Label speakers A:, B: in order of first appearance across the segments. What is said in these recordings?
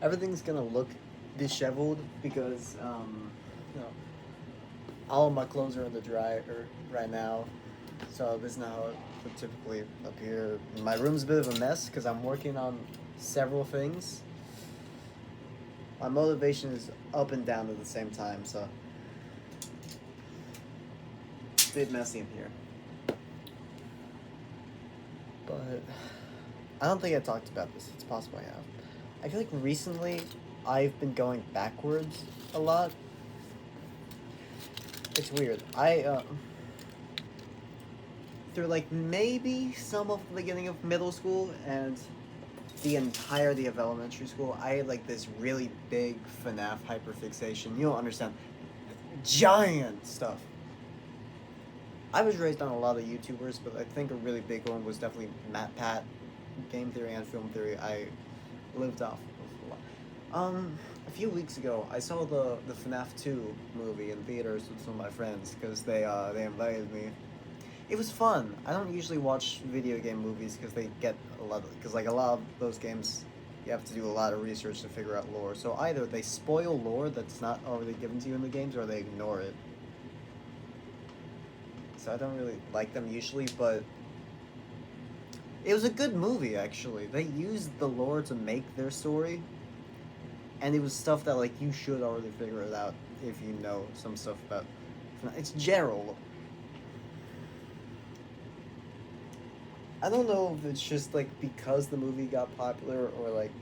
A: everything's gonna look disheveled because you know all of my clothes are in the dryer right now. So this is not how it would typically appear. My room's a bit of a mess because I'm working on several things. My motivation is up and down at the same time, so it's a bit messy in here. But I don't think I talked about this. It's possible I have. I feel like recently I've been going backwards a lot. It's weird. Through like maybe some of the beginning of middle school and the entirety of elementary school, I had like this really big FNAF hyperfixation. You don't understand. Giant stuff. I was raised on a lot of YouTubers, but I think a really big one was definitely Matt Pat, Game Theory and Film Theory. I lived off of a lot. A few weeks ago, I saw the FNAF 2 movie in theaters with some of my friends because they invited me. It was fun. I don't usually watch video game movies because they get because like a lot of those games, you have to do a lot of research to figure out lore. So either they spoil lore that's not already given to you in the games, or they ignore it. So I don't really like them usually, but it was a good movie actually. They used the lore to make their story, and it was stuff that like you should already figure it out if you know some stuff about. It's general. I don't know if it's just like because the movie got popular or like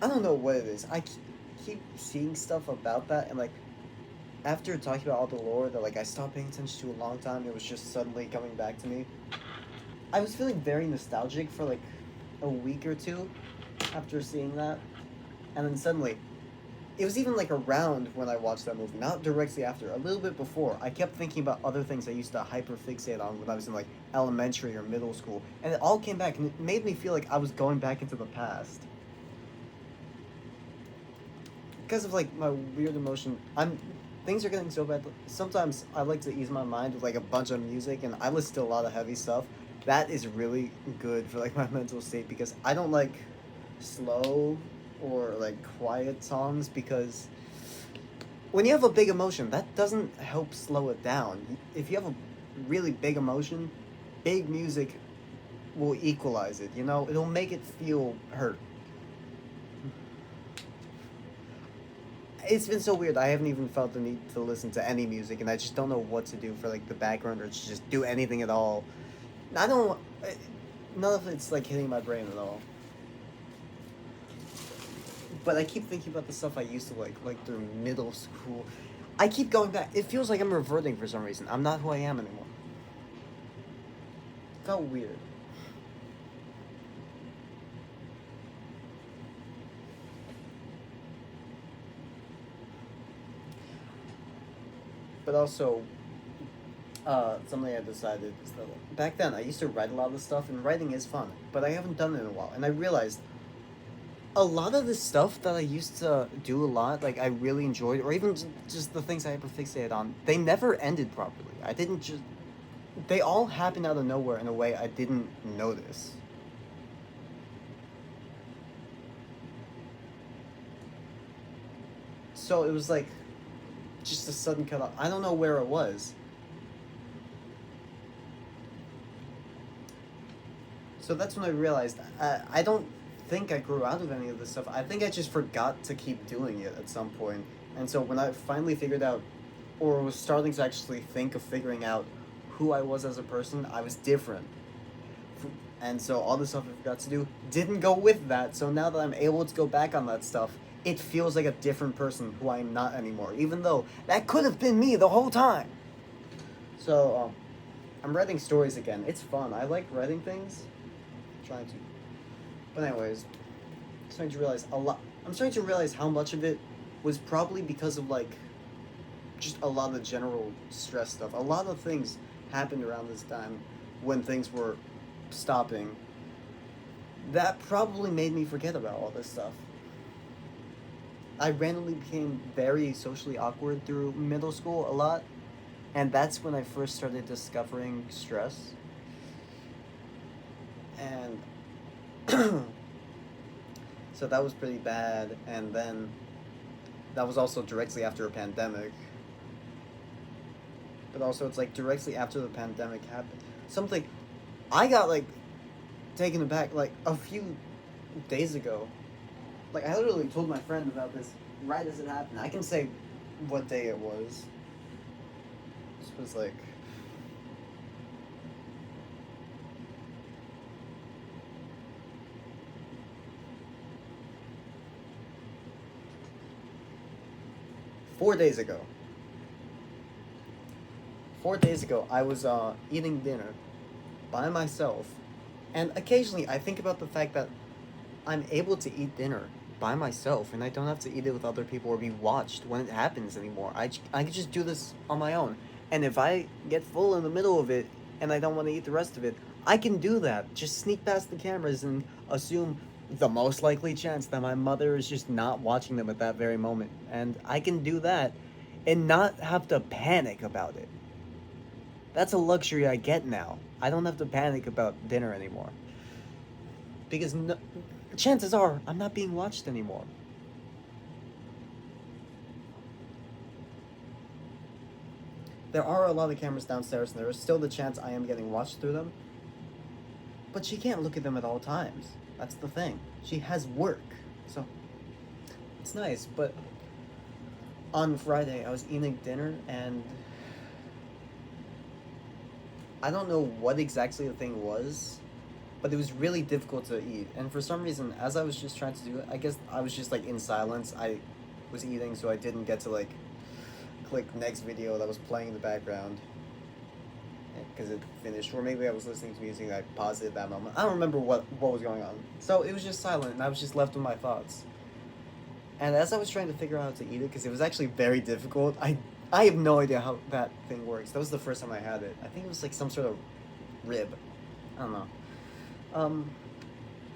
A: I don't know what it is. Keep seeing stuff about that and like after talking about all the lore that like I stopped paying attention to a long time, it was just suddenly coming back to me. I was feeling very nostalgic for like a week or two after seeing that, and then suddenly it was even like around when I watched that movie, not directly after, a little bit before. I kept thinking about other things I used to hyperfixate on when I was in like elementary or middle school, and it all came back, and it made me feel like I was going back into the past. Because of like my weird emotion, things are getting so bad. Sometimes I like to ease my mind with like a bunch of music, and I listen to a lot of heavy stuff. That is really good for like my mental state because I don't like slow or like quiet songs because when you have a big emotion, that doesn't help slow it down. If you have a really big emotion, big music will equalize it, you know? It'll make it feel hurt. It's been so weird. I haven't even felt the need to listen to any music, and I just don't know what to do for like the background or to just do anything at all. I don't. None of it's like hitting my brain at all. But I keep thinking about the stuff I used to like through middle school. I keep going back. It feels like I'm reverting for some reason. I'm not who I am anymore. It felt weird. But also, something I decided is that back then I used to write a lot of stuff, and writing is fun. But I haven't done it in a while, and I realized a lot of the stuff that I used to do a lot, like I really enjoyed, or even just the things I ever fixated on, they never ended properly. I didn't just. They all happened out of nowhere in a way I didn't notice. So it was like just a sudden cut off. I don't know where it was. So that's when I realized I don't think I grew out of any of this stuff. I think I just forgot to keep doing it at some point. And so when I finally figured out, or was starting to actually think of figuring out who I was as a person, I was different. And so all the stuff I forgot to do didn't go with that. So now that I'm able to go back on that stuff, it feels like a different person who I am not anymore. Even though that could have been me the whole time. So I'm writing stories again. It's fun. I like writing things. Trying to. But anyways, I'm starting to realize how much of it was probably because of like just a lot of general stress stuff. A lot of things happened around this time when things were stopping. That probably made me forget about all this stuff. I randomly became very socially awkward through middle school a lot, and that's when I first started discovering stress. And So that was pretty bad, and then that was also directly after a pandemic. But also, it's like directly after the pandemic happened. Something I got like taken aback like a few days ago. Like I literally told my friend about this right as it happened. I can say what day it was. This was like 4 days ago. 4 days ago, I was eating dinner by myself, and occasionally I think about the fact that I'm able to eat dinner by myself, and I don't have to eat it with other people or be watched when it happens anymore. I can just do this on my own, and if I get full in the middle of it and I don't want to eat the rest of it, I can do that. Just sneak past the cameras and assume the most likely chance that my mother is just not watching them at that very moment, and I can do that and not have to panic about it. That's a luxury I get now. I don't have to panic about dinner anymore. Because no, chances are I'm not being watched anymore. There are a lot of cameras downstairs, and there is still the chance I am getting watched through them. But she can't look at them at all times. That's the thing. She has work. So, it's nice. But on Friday, I was eating dinner, and I don't know what exactly the thing was, but it was really difficult to eat. And for some reason, as I was just trying to do it, I guess I was just like in silence. I was eating, so I didn't get to like click next video that was playing in the background because it finished. Or maybe I was listening to music and I paused it at that moment. I don't remember what was going on. So it was just silent, and I was just left with my thoughts. And as I was trying to figure out how to eat it, because it was actually very difficult, I have no idea how that thing works. That was the first time I had it. I think it was like some sort of rib. I don't know.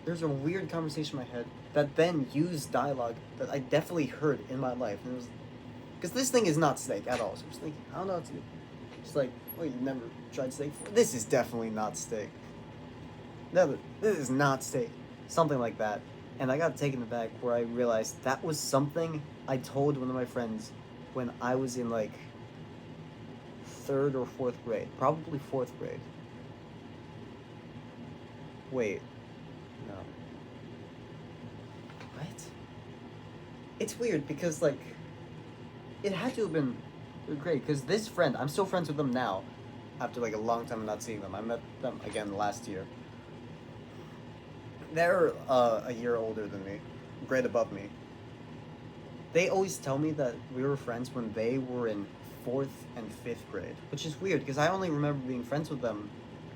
A: There's a weird conversation in my head that then used dialogue that I definitely heard in my life. And it was, because this thing is not steak at all. So I was thinking, I don't know what to do. It's like, well, you've never tried steak before? This is definitely not steak. No, this is not steak. Something like that. And I got taken aback where I realized that was something I told one of my friends when I was in like 3rd or 4th grade. Probably 4th grade. Wait. No. What? It's weird because like it had to have been great because this friend, I'm still friends with them now after like a long time of not seeing them. I met them again last year. They're a year older than me, grade above me. They always tell me that we were friends when they were in 4th and 5th grade, which is weird because I only remember being friends with them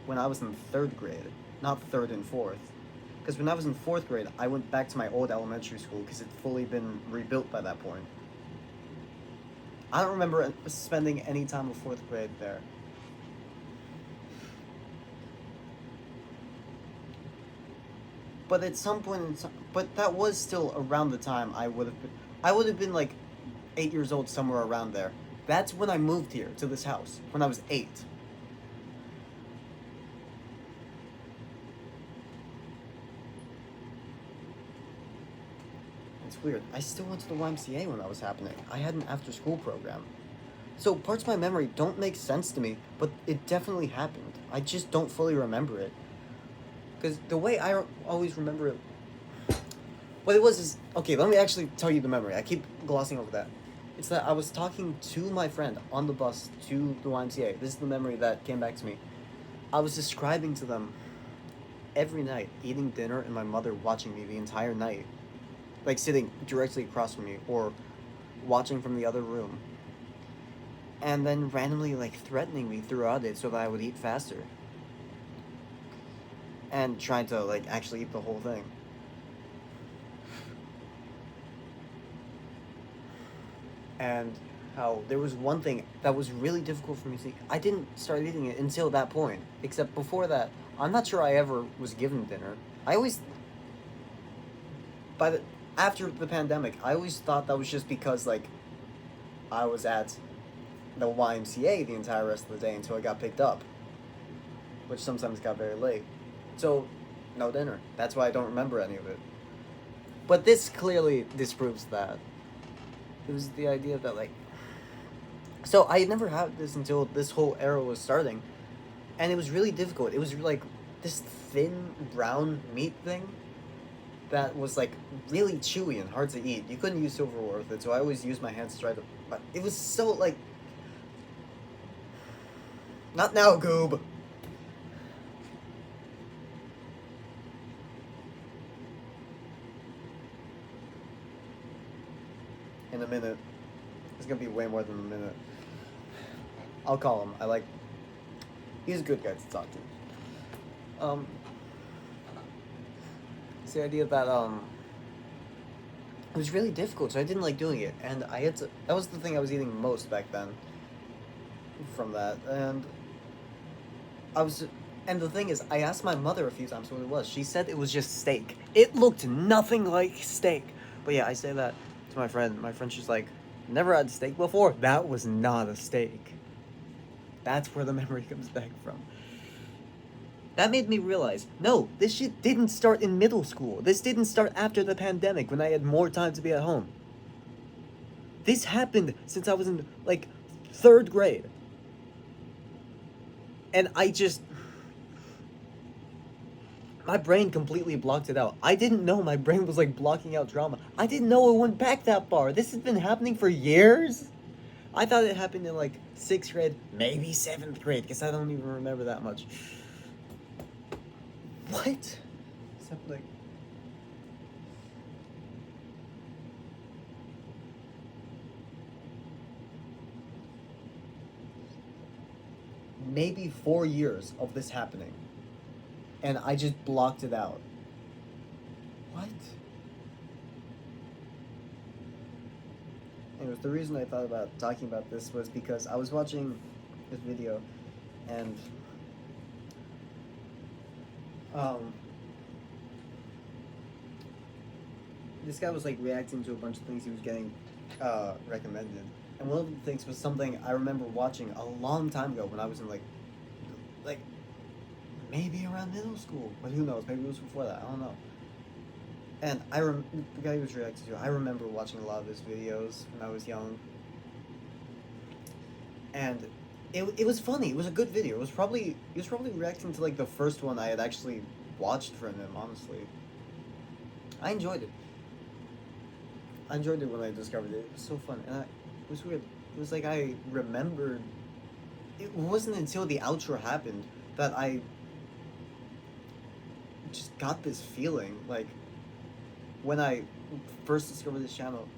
A: when I was in 3rd grade, not 3rd and 4th. Because when I was in 4th grade, I went back to my old elementary school because it'd fully been rebuilt by that point. I don't remember spending any time of 4th grade there. But at some point in time, but that was still around the time I would have been like 8 years old, somewhere around there. That's when I moved here to this house, when I was 8. It's weird. I still went to the YMCA when that was happening. I had an after-school program. So parts of my memory don't make sense to me, but it definitely happened. I just don't fully remember it. Because the way I always remember it, what it was is, okay, let me actually tell you the memory. I keep glossing over that. It's that I was talking to my friend on the bus to the YMCA. This is the memory that came back to me. I was describing to them every night, eating dinner and my mother watching me the entire night. Like sitting directly across from me or watching from the other room. And then randomly like threatening me throughout it so that I would eat faster. And trying to like actually eat the whole thing. And how there was one thing that was really difficult for me to eat. I didn't start eating it until that point. Except before that, I'm not sure I ever was given dinner. I always, after the pandemic, I always thought that was just because like I was at the YMCA the entire rest of the day until I got picked up, which sometimes got very late. So, no dinner. That's why I don't remember any of it. But this clearly disproves that. It was the idea that, like, so I had never had this until this whole era was starting, and it was really difficult. It was like this thin brown meat thing that was like really chewy and hard to eat. You couldn't use silverware with it, so I always used my hands to try to. But it was so like. Not now, Goob. In a minute. It's gonna be way more than a minute. I'll call him. He's a good guy to talk to. It's the idea that it was really difficult, so I didn't like doing it, and I had to. That was the thing I was eating most back then. From that, and the thing is, I asked my mother a few times what it was. She said it was just steak. It looked nothing like steak. But yeah, I say that to my friend. My friend, she's like, never had steak before? That was not a steak. That's where the memory comes back from. That made me realize, no, this shit didn't start in middle school. This didn't start after the pandemic when I had more time to be at home. This happened since I was in, like, 3rd grade. And my brain completely blocked it out. I didn't know my brain was, like, blocking out drama. I didn't know it went back that far. This has been happening for years. I thought it happened in, like, 6th grade, maybe 7th grade, because I don't even remember that much. What? Except, like... maybe 4 years of this happening. And I just blocked it out. What? Anyways, the reason I thought about talking about this was because I was watching this video, and this guy was like reacting to a bunch of things he was getting recommended, and one of the things was something I remember watching a long time ago when I was in like maybe around middle school, but who knows? Maybe it was before that. I don't know. And the guy he was reacting to, I remember watching a lot of his videos when I was young. And it was funny. It was a good video. He was probably reacting to like the first one I had actually watched from him, honestly. I enjoyed it. I enjoyed it when I discovered it. It was so fun. And it was weird. It was like I remembered. It wasn't until the outro happened that I just got this feeling, like, when I first discovered this channel,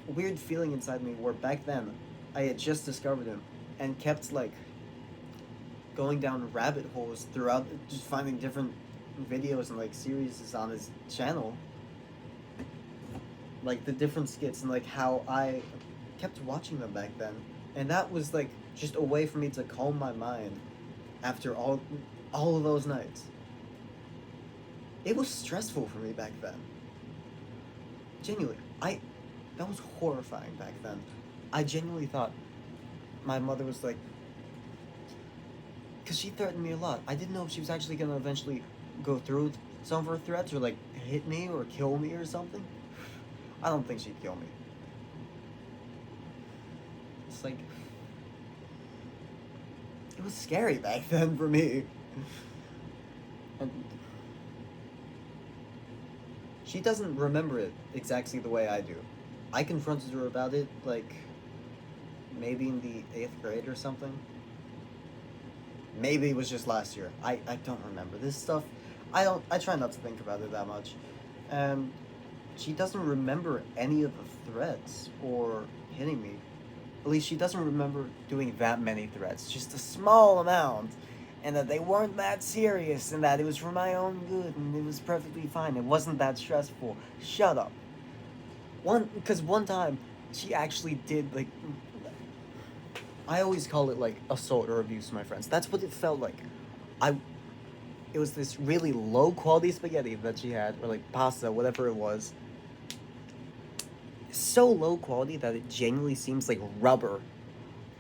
A: a weird feeling inside me where back then I had just discovered him and kept, like, going down rabbit holes throughout, just finding different videos and, like, series on his channel. Like, the different skits and, like, how I kept watching them back then. And that was, like, just a way for me to calm my mind after all of those nights. It was stressful for me back then. Genuinely, that was horrifying back then. I genuinely thought my mother was like, because she threatened me a lot. I didn't know if she was actually gonna eventually go through with some of her threats or like hit me or kill me or something. I don't think she'd kill me. It's like, it was scary back then for me. And she doesn't remember it exactly the way I do. I confronted her about it, like, maybe in the 8th grade or something. Maybe it was just last year. I don't remember. This stuff, I try not to think about it that much. And she doesn't remember any of the threats or hitting me. At least she doesn't remember doing that many threats. Just a small amount. And that they weren't that serious, and that it was for my own good, and it was perfectly fine. It wasn't that stressful. Shut up. Because one time, she actually did, like, I always call it, like, assault or abuse to my friends. That's what it felt like. It was this really low-quality spaghetti that she had, or, like, pasta, whatever it was. So low quality that it genuinely seems like rubber.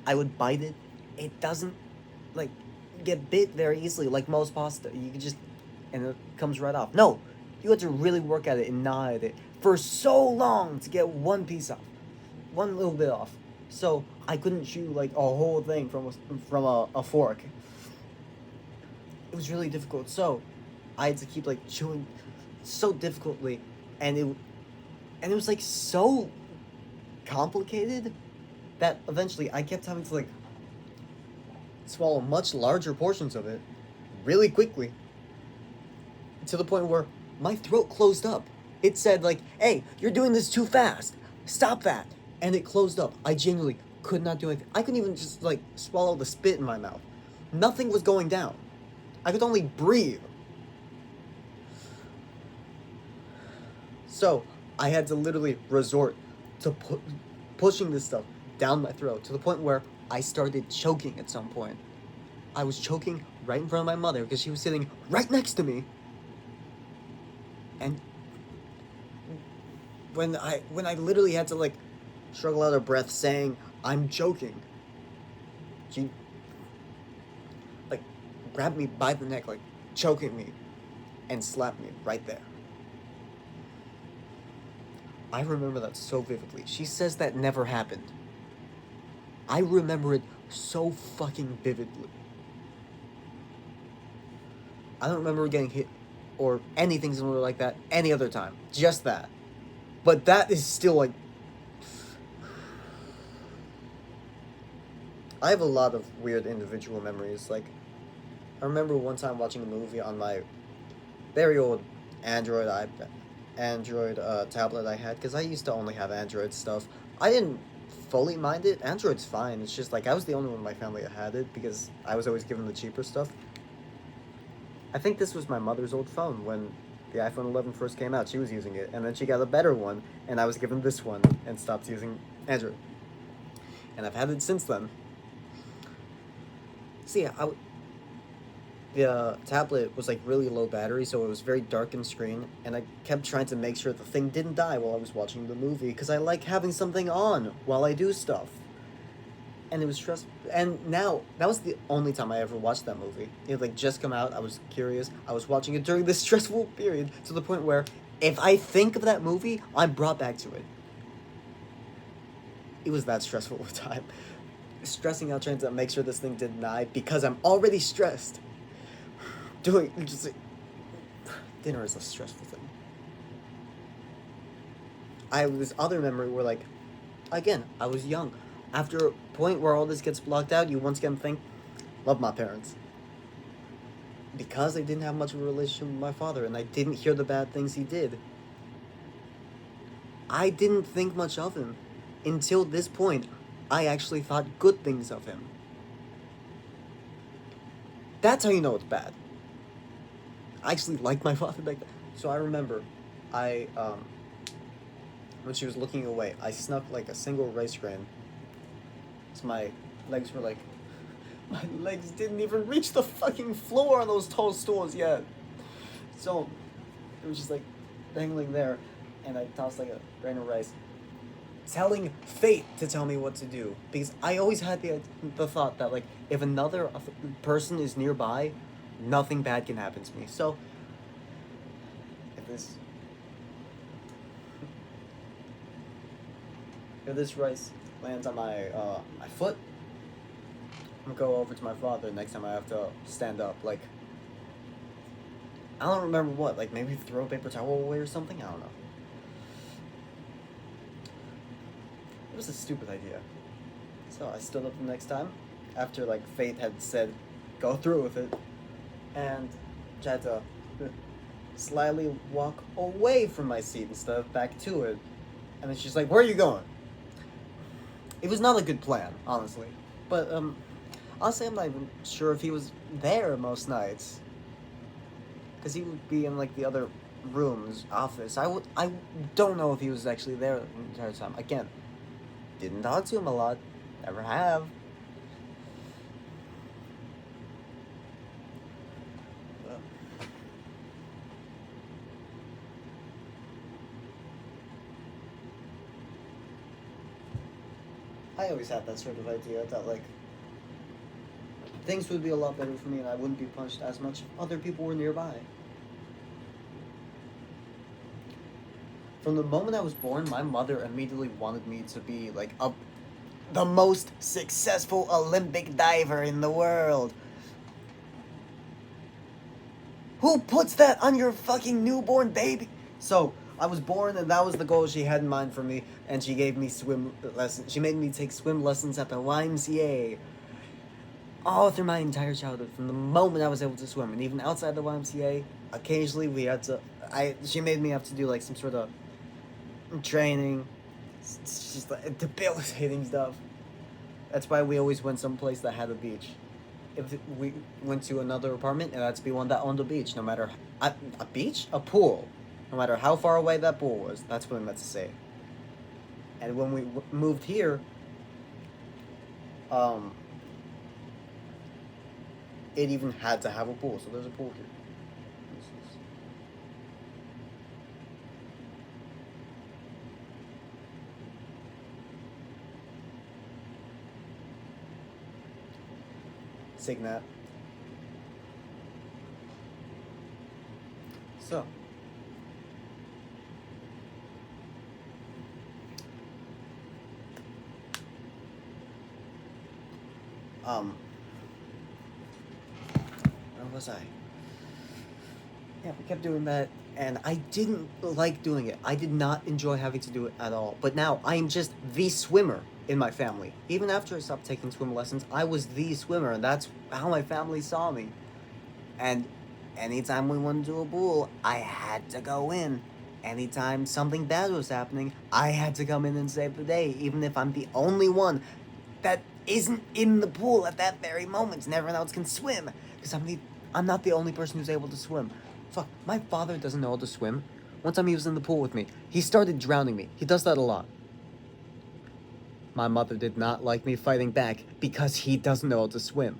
A: I would bite it. It doesn't, like, get bit very easily like most pasta. You can just, and it comes right off. No, You had to really work at it and gnaw at it for so long to get one piece off, one little bit off. So I couldn't chew like a whole thing from a fork. It was really difficult. So I had to keep like chewing so difficultly, and it was like so complicated that eventually I kept having to like swallow much larger portions of it really quickly, to the point where my throat closed up. It said like, "Hey, you're doing this too fast. Stop that." And it closed up. I genuinely could not do anything. I couldn't even just like swallow the spit in my mouth. Nothing was going down. I could only breathe. So I had to literally resort to pushing this stuff down my throat, to the point where I started choking at some point. I was choking right in front of my mother because she was sitting right next to me. And when I literally had to like struggle out of breath saying I'm choking, she like grabbed me by the neck, like choking me, and slapped me right there. I remember that so vividly. She says that never happened. I remember it so fucking vividly. I don't remember getting hit or anything similar like that any other time. Just that. But that is still like... I have a lot of weird individual memories. Like, I remember one time watching a movie on my very old Android tablet I had, because I used to only have Android stuff. I didn't fully mind it. Android's fine. It's just like I was the only one in my family that had it because I was always given the cheaper stuff. I think this was my mother's old phone when the iPhone 11 first came out. She was using it, and then she got a better one, and I was given this one and stopped using Android. And I've had it since then. So yeah, the tablet was like really low battery, so it was very darkened screen, and I kept trying to make sure the thing didn't die while I was watching the movie, because I like having something on while I do stuff. And it was stressful. And now, that was the only time I ever watched that movie. It had like just come out, I was curious, I was watching it during this stressful period, to the point where if I think of that movie, I'm brought back to it. It was that stressful of a time. Stressing out trying to make sure this thing didn't die, because I'm already stressed. Dinner is a stressful thing. I have this other memory where, like, again, I was young. After a point where all this gets blocked out, you once again think, love my parents. Because I didn't have much of a relationship with my father, and I didn't hear the bad things he did, I didn't think much of him. Until this point, I actually thought good things of him. That's how you know it's bad. I actually liked my father back then. So I remember, when she was looking away, I snuck like a single rice grain. So my legs were like, my legs didn't even reach the fucking floor on those tall stools yet. So it was just like dangling there, and I tossed like a grain of rice, telling fate to tell me what to do, because I always had the thought that like if another person is nearby, nothing bad can happen to me. So if this rice lands on my my foot, I'm gonna go over to my father next time I have to stand up. Like, I don't remember what, like maybe throw a paper towel away or something? I don't know. It was a stupid idea. So I stood up the next time, after like fate had said, go through with it, and tried to slyly walk away from my seat instead of back to it. And then she's like, where are you going? It was not a good plan, honestly. But, honestly, I'm not even sure if he was there most nights. Because he would be in, like, the other room's office. I don't know if he was actually there the entire time. Again, didn't talk to him a lot. Never have. I always had that sort of idea that, like, things would be a lot better for me and I wouldn't be punished as much if other people were nearby. From the moment I was born, my mother immediately wanted me to be like the most successful Olympic diver in the world. Who puts that on your fucking newborn baby? So, I was born and that was the goal she had in mind for me, and she gave me swim lessons. She made me take swim lessons at the YMCA all through my entire childhood, from the moment I was able to swim, and even outside the YMCA, occasionally we had to. She made me have to do like some sort of training. It's just like debilitating stuff. That's why we always went someplace that had a beach. If we went to another apartment, it had to be one that owned a beach, no matter a beach, a pool, no matter how far away that pool was. That's what I meant to say. And when we moved here, it even had to have a pool. So there's a pool here. Signat. So. Where was I? Yeah, we kept doing that, and I didn't like doing it. I did not enjoy having to do it at all. But now, I am just the swimmer in my family. Even after I stopped taking swim lessons, I was the swimmer, and that's how my family saw me. And anytime we went to a pool, I had to go in. Anytime something bad was happening, I had to come in and save the day, even if I'm the only one that isn't in the pool at that very moment, and everyone else can swim. Because I'm not the only person who's able to swim. Fuck, my father doesn't know how to swim. One time he was in the pool with me. He started drowning me. He does that a lot. My mother did not like me fighting back because he doesn't know how to swim.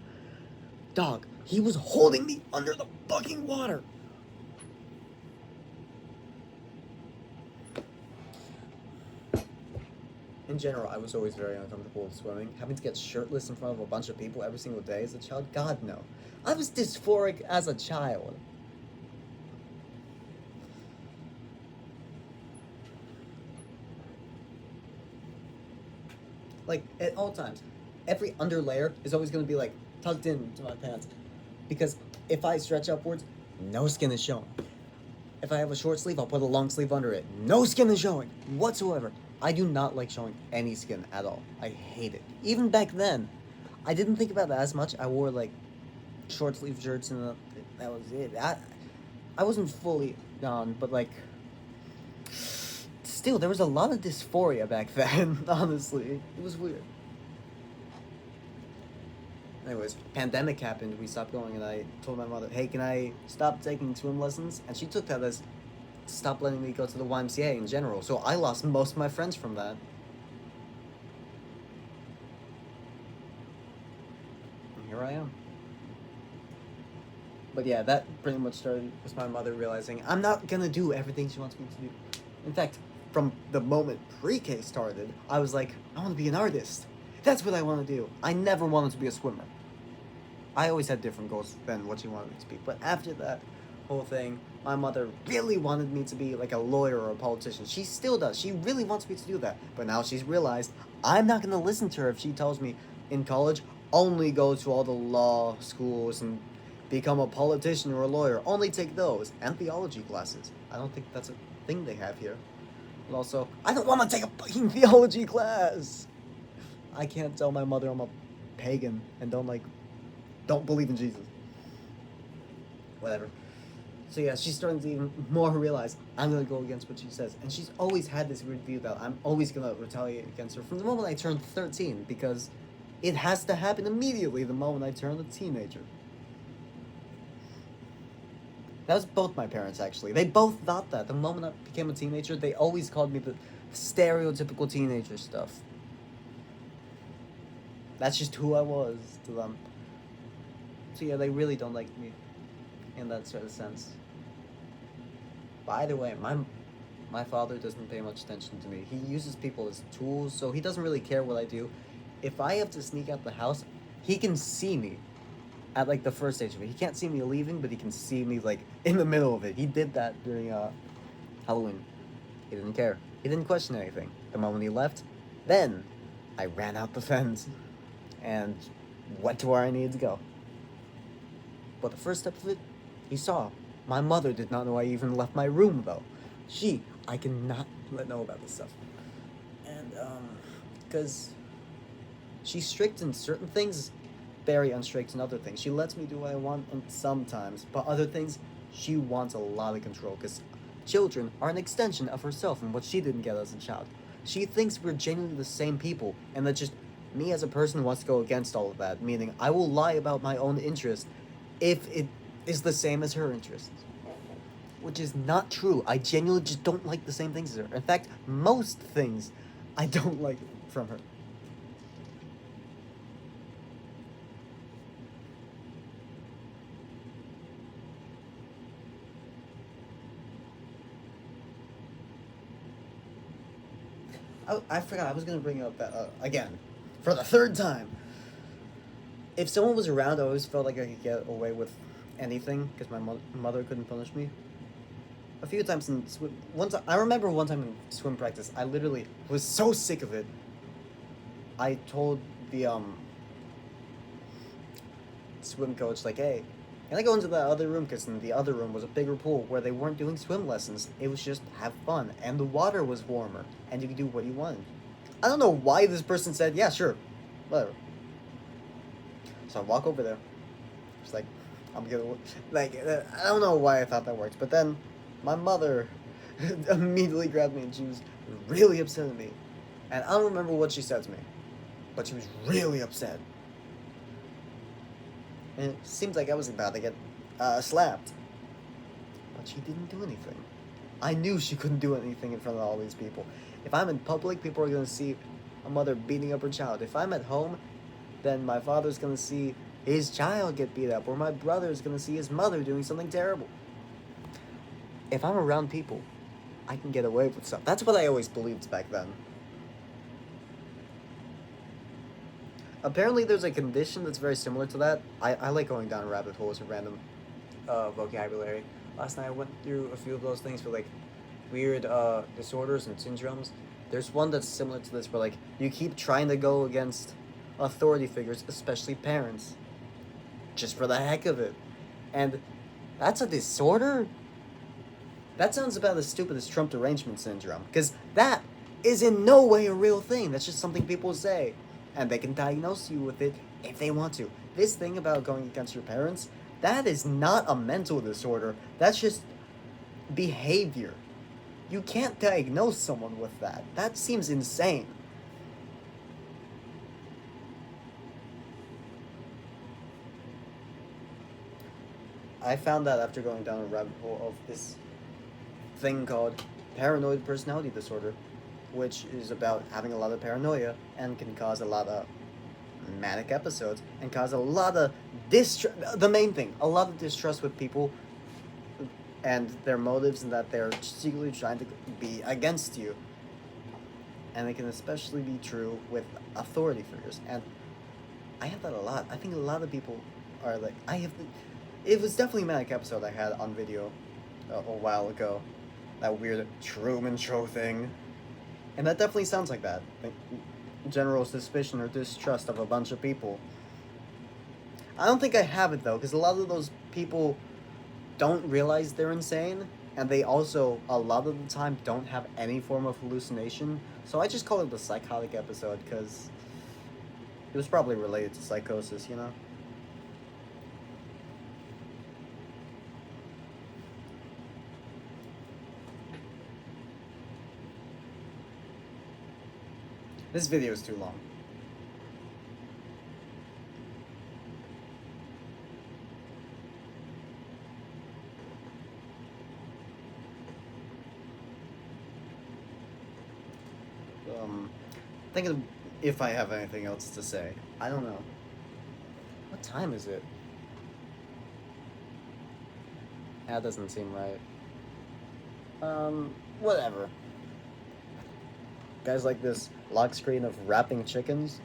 A: Dog, he was holding me under the fucking water. In general, I was always very uncomfortable with swimming. Having to get shirtless in front of a bunch of people every single day as a child, God no. I was dysphoric as a child. Like, at all times, every underlayer is always going to be, like, tucked into my pants. Because if I stretch upwards, no skin is showing. If I have a short sleeve, I'll put a long sleeve under it. No skin is showing whatsoever. I do not like showing any skin at all. I hate it. Even back then, I didn't think about it as much. I wore, like, short sleeve shirts and that was it. I wasn't fully gone, but, like, still, there was a lot of dysphoria back then, honestly. It was weird. Anyways, pandemic happened, we stopped going, and I told my mother, hey, can I stop taking swim lessons? And she took that as stop letting me go to the YMCA in general. So I lost most of my friends from that. And here I am. But yeah, that pretty much started with my mother realizing I'm not gonna do everything she wants me to do. In fact, from the moment pre-K started, I was like, I want to be an artist. That's what I want to do. I never wanted to be a swimmer. I always had different goals than what she wanted me to be. But after that whole thing, my mother really wanted me to be like a lawyer or a politician. She still does. She really wants me to do that. But now she's realized I'm not going to listen to her if she tells me in college, only go to all the law schools and become a politician or a lawyer. Only take those. And theology classes. I don't think that's a thing they have here. And also, I don't want to take a fucking theology class. I can't tell my mother I'm a pagan and don't believe in Jesus. Whatever. So yeah, she's starting to even more realize I'm gonna go against what she says. And she's always had this weird view that I'm always gonna retaliate against her from the moment I turned 13, because it has to happen immediately the moment I turn a teenager. That was both my parents, actually. They both thought that. The moment I became a teenager, they always called me the stereotypical teenager stuff. That's just who I was to them. So yeah, they really don't like me in that sort of sense. By the way, my father doesn't pay much attention to me. He uses people as tools, so he doesn't really care what I do. If I have to sneak out the house, he can see me at like the first stage of it. He can't see me leaving, but he can see me like in the middle of it. He did that during Halloween. He didn't care. He didn't question anything. The moment he left, then I ran out the fence and went to where I needed to go. But the first step of it, he saw. My mother did not know I even left my room, though. I cannot let know about this stuff. And, because she's strict in certain things, very unstrict in other things. She lets me do what I want and sometimes, but other things, she wants a lot of control, because children are an extension of herself and what she didn't get as a child. She thinks we're genuinely the same people, and that just me as a person wants to go against all of that, meaning I will lie about my own interest if it is the same as her interests. Which is not true. I genuinely just don't like the same things as her. In fact, most things I don't like from her. I forgot, I was gonna bring up that, again, for the third time. If someone was around, I always felt like I could get away with anything, because my mother couldn't punish me. A few times in swim, I remember one time in swim practice, I literally was so sick of it. I told the, swim coach, like, hey, can I go into the other room? Because in the other room was a bigger pool where they weren't doing swim lessons. It was just have fun, and the water was warmer, and you could do what you wanted. I don't know why this person said, yeah, sure, whatever. So I walk over there. It's like, I'm gonna, like, I don't know why I thought that worked, but then my mother immediately grabbed me and she was really upset at me. And I don't remember what she said to me, but she was really upset. And it seems like I was about to get slapped. But she didn't do anything. I knew she couldn't do anything in front of all these people. If I'm in public, people are going to see a mother beating up her child. If I'm at home, then my father's going to see his child get beat up, or my brother's going to see his mother doing something terrible. If I'm around people, I can get away with stuff. That's what I always believed back then. Apparently there's a condition that's very similar to that. I like going down rabbit holes of random vocabulary. Last night I went through a few of those things for like weird disorders and syndromes. There's one that's similar to this where like you keep trying to go against authority figures, especially parents, just for the heck of it. And that's a disorder? That sounds about as stupid as Trump derangement syndrome, because that is in no way a real thing. That's just something people say, and they can diagnose you with it if they want to. This thing about going against your parents, that is not a mental disorder. That's just behavior. You can't diagnose someone with that. That seems insane. I found that after going down a rabbit hole of this thing called paranoid personality disorder, which is about having a lot of paranoia and can cause a lot of manic episodes and cause a lot of distrust. The main thing, a lot of distrust with people and their motives, and that they're secretly trying to be against you. And it can especially be true with authority figures. And I have that a lot. I think a lot of people are like, it was definitely a manic episode I had on video a while ago. That weird Truman Show thing. And that definitely sounds like that. Like, general suspicion or distrust of a bunch of people. I don't think I have it though, because a lot of those people don't realize they're insane, and they also, a lot of the time, don't have any form of hallucination. So I just call it the psychotic episode, because it was probably related to psychosis, you know? This video is too long. Thinking if I have anything else to say. I don't know. What time is it? That doesn't seem right. Whatever. Guys like this lock screen of wrapping chickens?